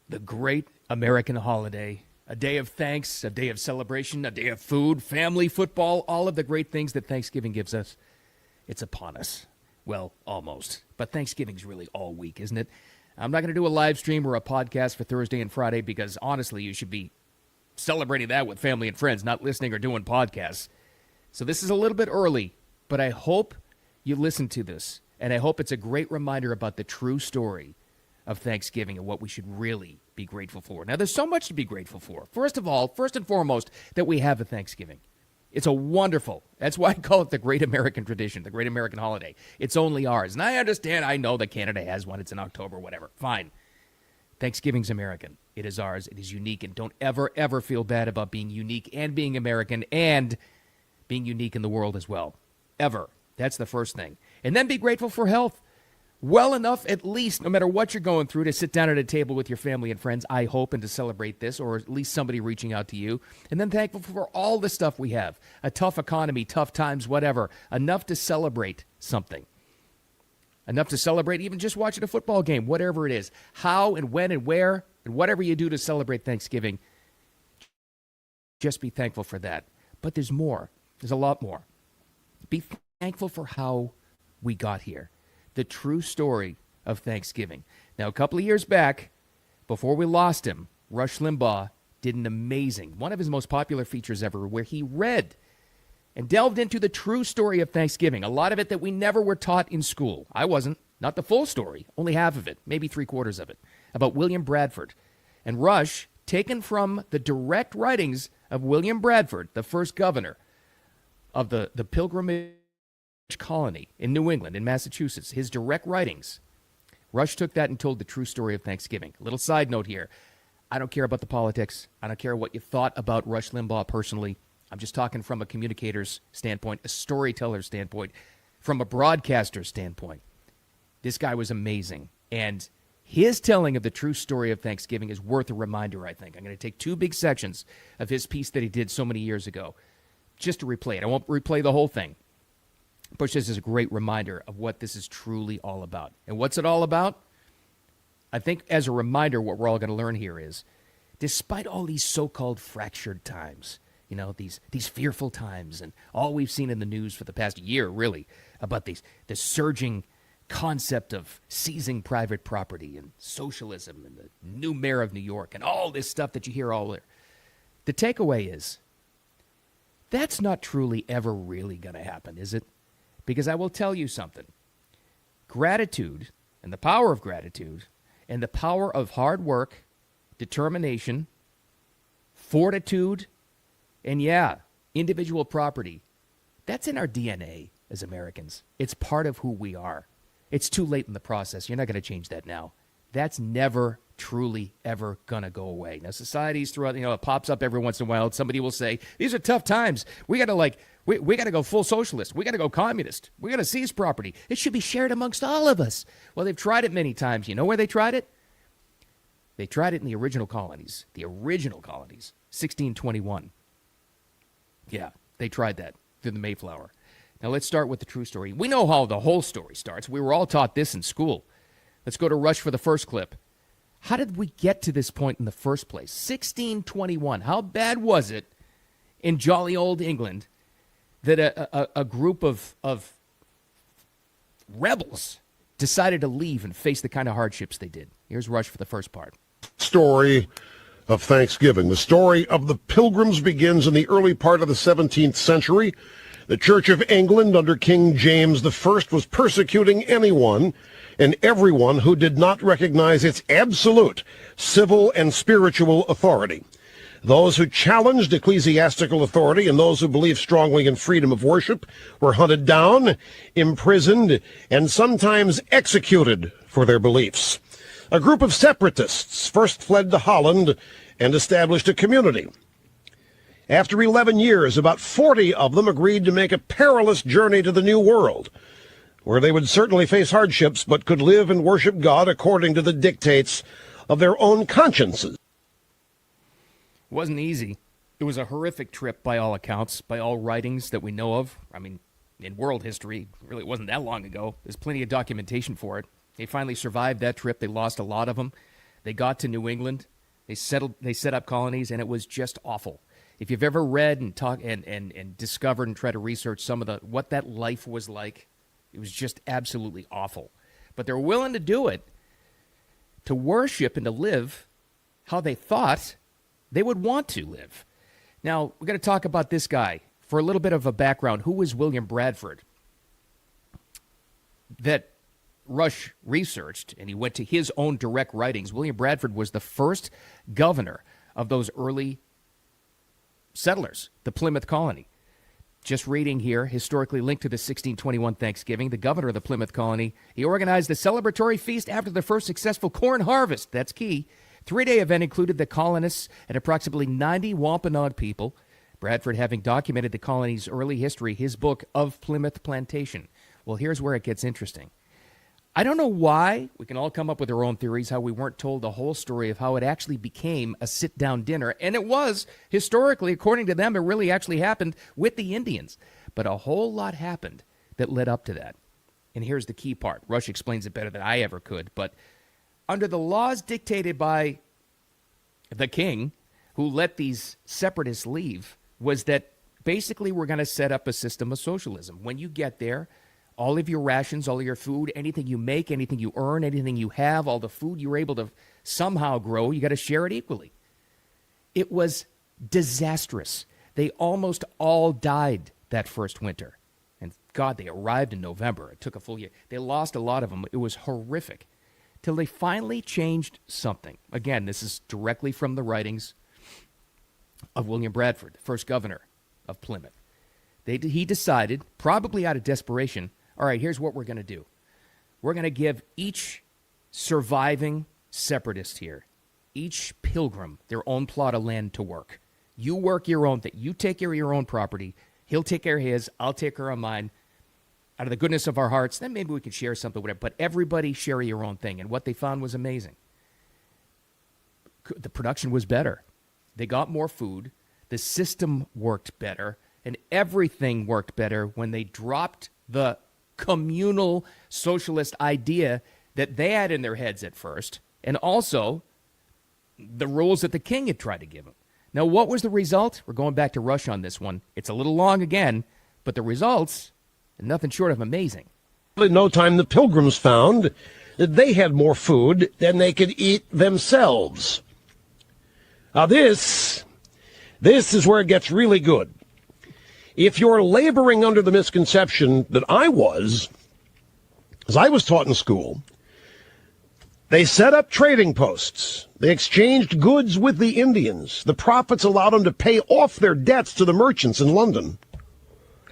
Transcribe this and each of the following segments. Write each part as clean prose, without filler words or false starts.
the great American holiday, a day of thanks, a day of celebration, a day of food, family, football, all of the great things that Thanksgiving gives us. It's upon us. Well, almost. But Thanksgiving's really all week, isn't it? I'm not going to do a live stream or a podcast for Thursday and Friday because, honestly, you should be celebrating that with family and friends, not listening or doing podcasts. So this is a little bit early, but I hope you listen to this, and I hope it's a great reminder about the true story of Thanksgiving and what we should really be grateful for. Now, there's so much to be grateful for. First of all, first and foremost, that we have a Thanksgiving. It's a wonderful, that's why I call it the great American tradition, the great American holiday. It's only ours. And I understand, I know that Canada has one. It's in October, whatever. Fine. Thanksgiving's American. It is ours. It is unique. And don't ever, ever feel bad about being unique and being American and being unique in the world as well. Ever. That's the first thing. And then be grateful for health. Well enough, at least, no matter what you're going through, to sit down at a table with your family and friends, I hope, and to celebrate this, or at least somebody reaching out to you. And then thankful for all the stuff we have. A tough economy, tough times, whatever. Enough to celebrate something. Enough to celebrate even just watching a football game, whatever it is. How and when and where, and whatever you do to celebrate Thanksgiving, just be thankful for that. But there's more. There's a lot more. Be thankful for how we got here. The true story of Thanksgiving. Now, a couple of years back, before we lost him, Rush Limbaugh did an amazing, one of his most popular features ever, where he read and delved into the true story of Thanksgiving. A lot of it that we never were taught in school. I wasn't. Not the full story. Only half of it, maybe three-quarters of it, about William Bradford. And Rush, taken from the direct writings of William Bradford, the first governor of the Pilgrimage colony in New England, in Massachusetts, his direct writings. Rush took that and told the true story of Thanksgiving. A little side note here. I don't care about the politics. I don't care what you thought about Rush Limbaugh personally. I'm just talking from a communicator's standpoint, a storyteller's standpoint, from a broadcaster's standpoint. This guy was amazing. And his telling of the true story of Thanksgiving is worth a reminder, I think. I'm going to take two big sections of his piece that he did so many years ago just to replay it. I won't replay the whole thing. But this is a great reminder of what this is truly all about. And what's it all about? I think as a reminder, what we're all going to learn here is, despite all these so-called fractured times, you know, these fearful times, and all we've seen in the news for the past year, really, about the surging concept of seizing private property and socialism and the new mayor of New York and all this stuff that you hear all there. The takeaway is, that's not truly ever really going to happen, is it? Because I will tell you something. Gratitude and the power of gratitude and the power of hard work, determination, fortitude, and individual property, that's in our DNA as Americans. It's part of who we are. It's too late in the process. You're not going to change that now. That's never truly ever going to go away. Now, societies throughout, it pops up every once in a while. Somebody will say, these are tough times. We got to we got to go full socialist. We got to go communist. We got to seize property. It should be shared amongst all of us. Well, they've tried it many times. You know where they tried it? They tried it in the original colonies. The original colonies, 1621. Yeah, they tried that through the Mayflower. Now, let's start with the true story. We know how the whole story starts. We were all taught this in school. Let's go to Rush for the first clip. How did we get to this point in the first place? 1621. How bad was it in jolly old England that a group of rebels decided to leave and face the kind of hardships they did? Here's Rush for the first part. Story of Thanksgiving. The story of the Pilgrims begins in the early part of the 17th century. The Church of England under King James I was persecuting anyone and everyone who did not recognize its absolute civil and spiritual authority. Those who challenged ecclesiastical authority and those who believed strongly in freedom of worship were hunted down, imprisoned, and sometimes executed for their beliefs. A group of separatists first fled to Holland and established a community. After 11 years, about 40 of them agreed to make a perilous journey to the New World, where they would certainly face hardships but could live and worship God according to the dictates of their own consciences. It wasn't easy. It was a horrific trip by all accounts, by all writings that we know of. I mean, in world history, really it wasn't that long ago. There's plenty of documentation for it. They finally survived that trip. They lost a lot of them. They got to New England. They set up colonies, and it was just awful. If you've ever read and and discovered and tried to research some of what that life was like, it was just absolutely awful. But they're willing to do it, to worship and to live how they thought they would want to live. Now, we're going to talk about this guy for a little bit of a background. Who was William Bradford? That Rush researched, and he went to his own direct writings. William Bradford was the first governor of those early settlers, the Plymouth colony. Just reading here, historically linked to the 1621 Thanksgiving, the governor of the Plymouth colony, he organized a celebratory feast after the first successful corn harvest. That's key. 3-day event included the colonists and approximately 90 Wampanoag people. Bradford having documented the colony's early history, his book Of Plymouth Plantation. Well, here's where it gets interesting. I don't know why. We can all come up with our own theories how we weren't told the whole story of how it actually became a sit-down dinner. And it was, historically, according to them, it really actually happened with the Indians. But a whole lot happened that led up to that. And here's the key part. Rush explains it better than I ever could. But under the laws dictated by the king, who let these separatists leave, was that basically we're going to set up a system of socialism. When you get there, all of your rations, all of your food, anything you make, anything you earn, anything you have, all the food you're able to somehow grow, you got to share it equally. It was disastrous. They almost all died that first winter. And God, they arrived in November. It took a full year. They lost a lot of them. It was horrific. Till they finally changed something. Again, this is directly from the writings of William Bradford, the first governor of Plymouth. He decided, probably out of desperation, all right, here's what we're going to do. We're going to give each surviving separatist here, each pilgrim, their own plot of land to work. You work your own thing. You take care of your own property. He'll take care of his. I'll take care of mine. Out of the goodness of our hearts, then maybe we can share something, whatever. But everybody share your own thing. And what they found was amazing. The production was better. They got more food. The system worked better. And everything worked better when they dropped the communal socialist idea that they had in their heads at first, and also the rules that the king had tried to give them. Now, what was the result? We're going back to Rush on this one. It's a little long again, but the results are nothing short of amazing. In no time, the Pilgrims found that they had more food than they could eat themselves. Now, this is where it gets really good. If you're laboring under the misconception that I was, as I was taught in school, they set up trading posts. They exchanged goods with the Indians. The profits allowed them to pay off their debts to the merchants in London.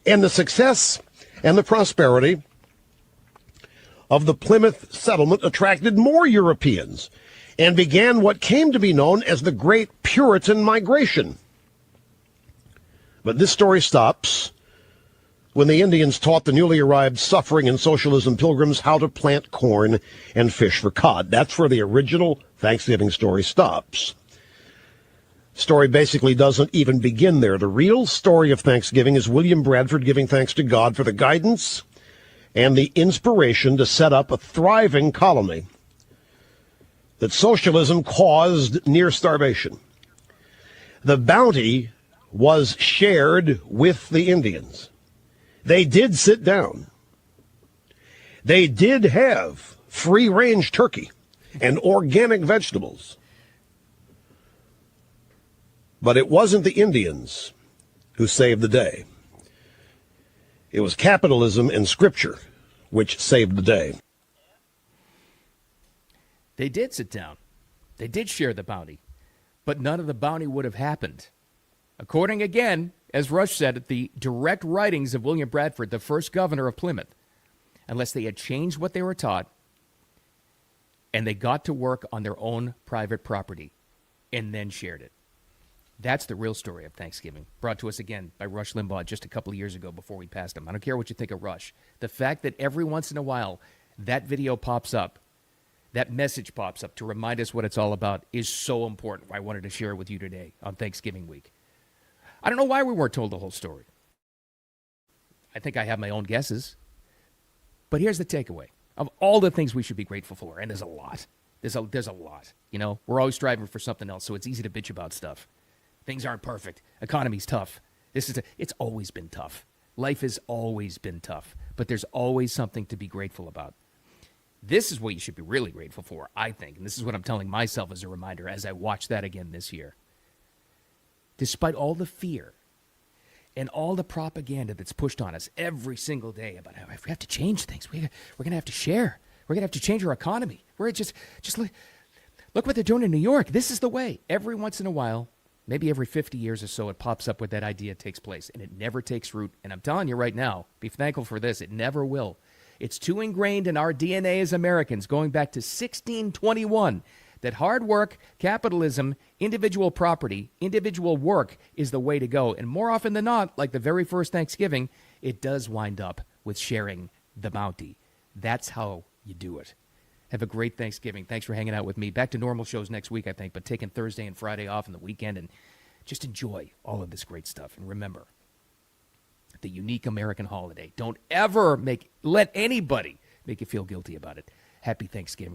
And the success and the prosperity of the Plymouth settlement attracted more Europeans and began what came to be known as the Great Puritan Migration. But this story stops when the Indians taught the newly arrived suffering and socialism pilgrims how to plant corn and fish for cod. That's where the original Thanksgiving story stops. Story basically doesn't even begin there. The real story of Thanksgiving is William Bradford giving thanks to God for the guidance and the inspiration to set up a thriving colony that socialism caused near starvation. The bounty was shared with the Indians. They did sit down. They did have free-range turkey and organic vegetables. But it wasn't the Indians who saved the day. It was capitalism and scripture which saved the day. They did sit down. They did share the bounty. But none of the bounty would have happened. According, again, as Rush said, at the direct writings of William Bradford, the first governor of Plymouth, unless they had changed what they were taught and they got to work on their own private property and then shared it. That's the real story of Thanksgiving, brought to us again by Rush Limbaugh just a couple of years ago before we passed him. I don't care what you think of Rush. The fact that every once in a while that video pops up, that message pops up to remind us what it's all about is so important. I wanted to share it with you today on Thanksgiving week. I don't know why we weren't told the whole story. I think I have my own guesses. But here's the takeaway. Of all the things we should be grateful for, and there's a lot, There's a lot. We're always striving for something else, so it's easy to bitch about stuff. Things aren't perfect. Economy's tough. It's always been tough. Life has always been tough, but there's always something to be grateful about. This is what you should be really grateful for, I think, and this is what I'm telling myself as a reminder as I watch that again this year. Despite all the fear and all the propaganda that's pushed on us every single day about how if we have to change things, we're going to have to share. We're going to have to change our economy. We're just look what they're doing in New York. This is the way. Every once in a while, maybe every 50 years or so, it pops up where that idea takes place, and it never takes root. And I'm telling you right now, be thankful for this, it never will. It's too ingrained in our DNA as Americans, going back to 1621, that hard work, capitalism, individual property, individual work is the way to go. And more often than not, like the very first Thanksgiving, it does wind up with sharing the bounty. That's how you do it. Have a great Thanksgiving. Thanks for hanging out with me. Back to normal shows next week, I think, but taking Thursday and Friday off in the weekend and just enjoy all of this great stuff. And remember, the unique American holiday. Don't ever let anybody make you feel guilty about it. Happy Thanksgiving.